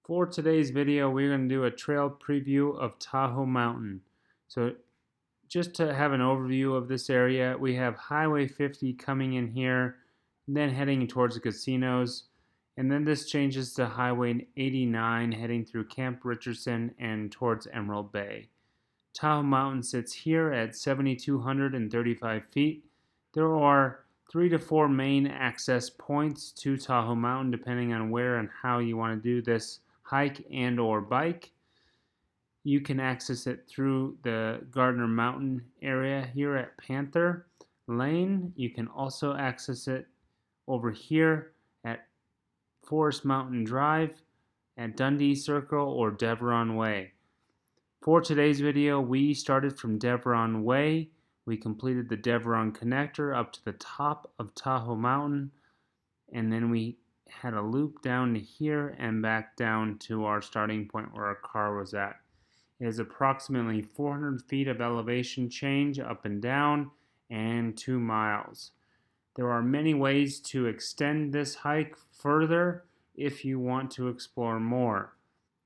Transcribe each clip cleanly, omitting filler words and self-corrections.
For today's video, we're going to do a trail preview of Tahoe Mountain. So just to have an overview of this area, we have Highway 50 coming in here, and then heading towards the casinos. And then this changes to Highway 89 heading through Camp Richardson and towards Emerald Bay. Tahoe Mountain sits here at 7,235 feet. There are 3 to 4 main access points to Tahoe Mountain depending on where and how you want to do this hike and or bike. You can access it through the Gardner Mountain area here at Panther Lane. You can also access it over here at Forest Mountain Drive, at Dundee Circle, or Deveron Way. For today's video, we started from Deveron Way. We completed the Deveron connector up to the top of Tahoe Mountain, and then we had a loop down to here and back down to our starting point where our car was at. It is approximately 400 feet of elevation change up and down and 2 miles. There are many ways to extend this hike further if you want to explore more.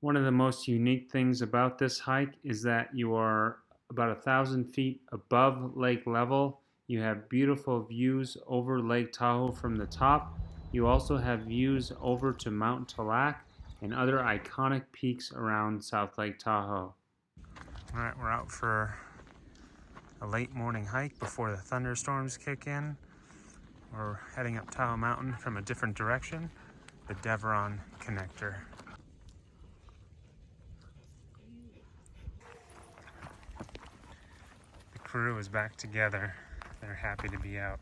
One of the most unique things about this hike is that you are about 1,000 feet above lake level. You have beautiful views over Lake Tahoe from the top. You also have views over to Mount Tallac and other iconic peaks around South Lake Tahoe. Alright, we're out for a late morning hike before the thunderstorms kick in. We're heading up Tahoe Mountain from a different direction, the Deveron connector. The crew is back together. They're happy to be out.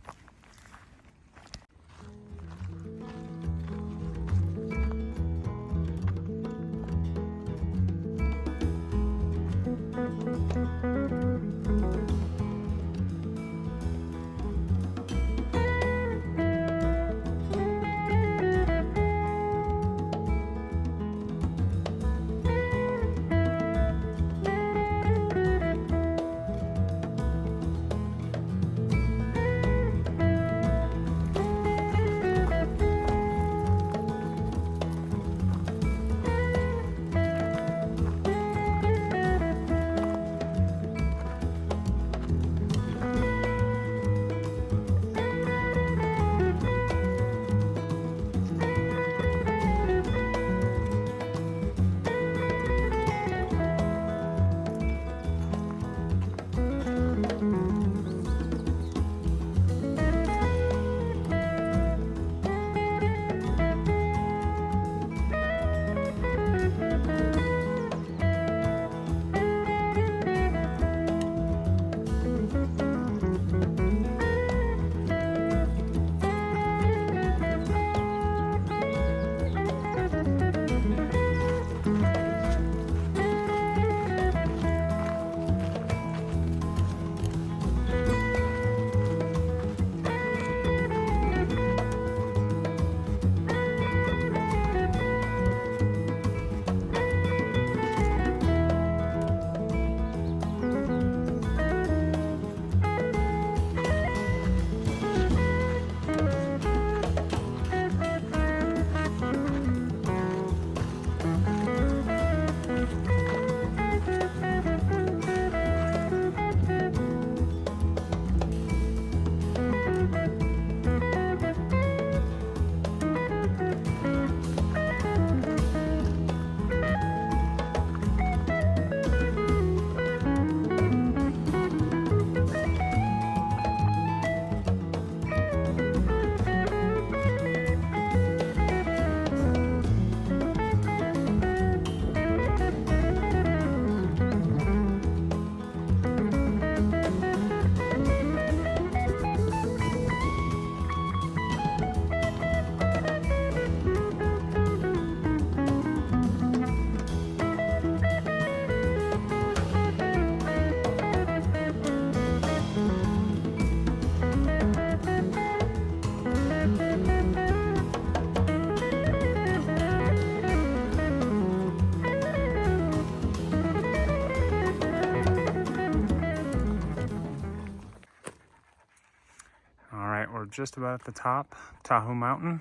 We're just about at the top, Tahoe Mountain.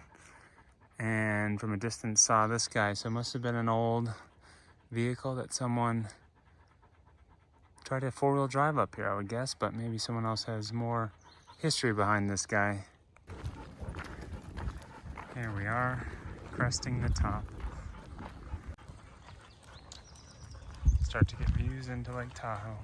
and from a distance saw this guy. So it must have been an old vehicle that someone tried to four-wheel drive up here, I would guess, but maybe someone else has more history behind this guy. Here we are, cresting the top. Start to get views into Lake Tahoe.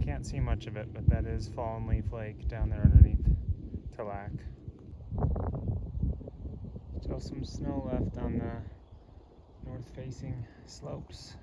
Can't see much of it, but that is Fallen Leaf Lake down there underneath Tahoe. Still some snow left on the north-facing slopes.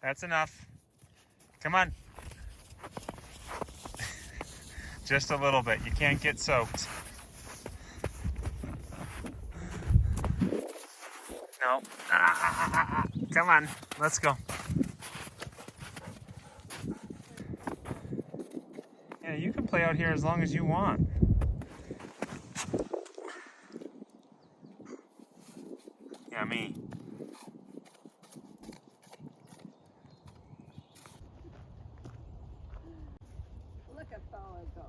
That's enough. Come on. Just a little bit. You can't get soaked. No. Come on. Let's go. Yeah, you can play out here as long as you want. Yeah, me. Look at Tahoe go.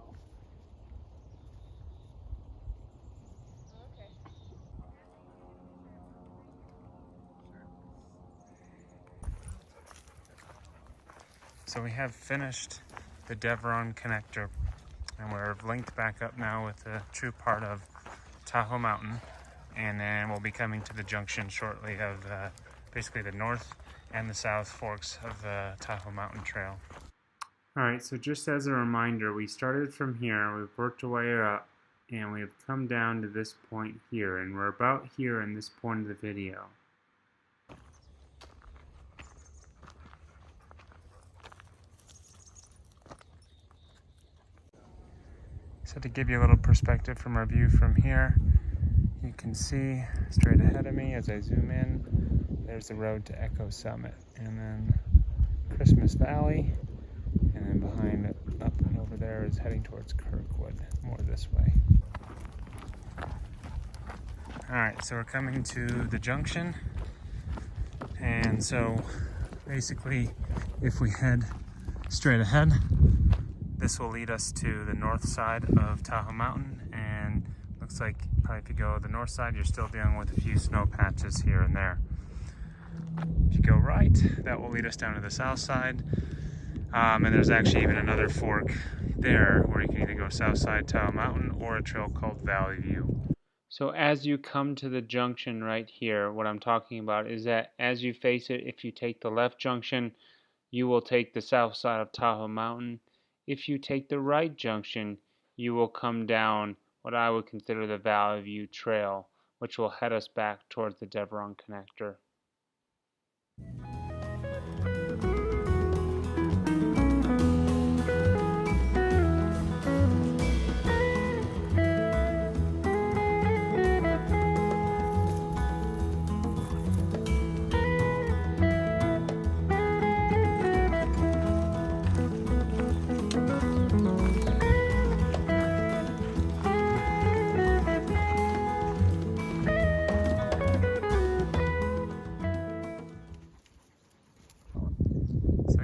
Okay. So we have finished the Devron connector, and we're linked back up now with the true part of Tahoe Mountain, and then we'll be coming to the junction shortly of basically the north and the south forks of the Tahoe Mountain Trail. Alright, so just as a reminder, we started from here, we've worked our way up, and we've come down to this point here, and we're about here in this point of the video. So to give you a little perspective from our view from here, you can see straight ahead of me as I zoom in, there's the road to Echo Summit, and then Christmas Valley, and then behind it, up and over there, is heading towards Kirkwood, more this way. Alright, so we're coming to the junction, and so basically if we head straight ahead, this will lead us to the north side of Tahoe Mountain, and looks like probably if you go the north side, you're still dealing with a few snow patches here and there. If you go right, that will lead us down to the south side, and there's actually even another fork there where you can either go south side Tahoe Mountain or a trail called Valley View. So as you come to the junction right here, what I'm talking about is that as you face it, if you take the left junction, you will take the south side of Tahoe Mountain. If you take the right junction, you will come down what I would consider the Valley View Trail, which will head us back towards the Devron connector.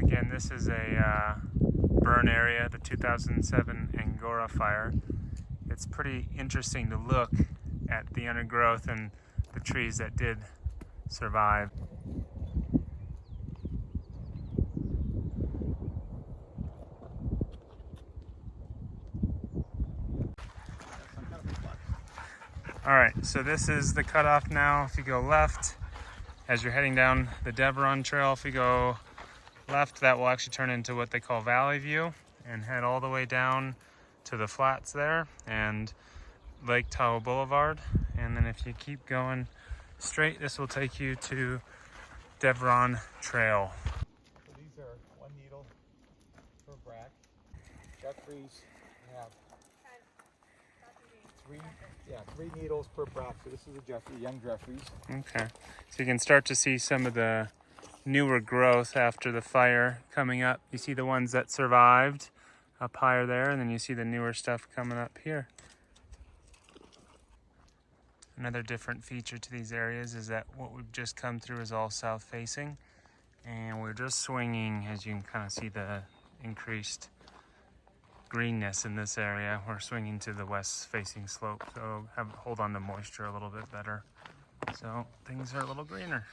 Again, this is a burn area, the 2007 Angora fire. It's pretty interesting to look at the undergrowth and the trees that did survive. Alright, so this is the cutoff now. If you go left, as you're heading down the Devron Trail, if you go left, that will actually turn into what they call Valley View, and head all the way down to the flats there and Lake Tahoe Boulevard. And then if you keep going straight, this will take you to Devron Trail. So these are 1 needle per bract. Jeffries have three needles per bract. So this is a Jeffrey, young Jeffries. Okay, so you can start to see some of the newer growth after the fire coming up. You see the ones that survived up higher there, and then you see the newer stuff coming up here. Another different feature to these areas is that what we've just come through is all south facing, and we're just swinging, as you can kind of see the increased greenness in this area. We're swinging to the west facing slope, so hold on to moisture a little bit better. So things are a little greener.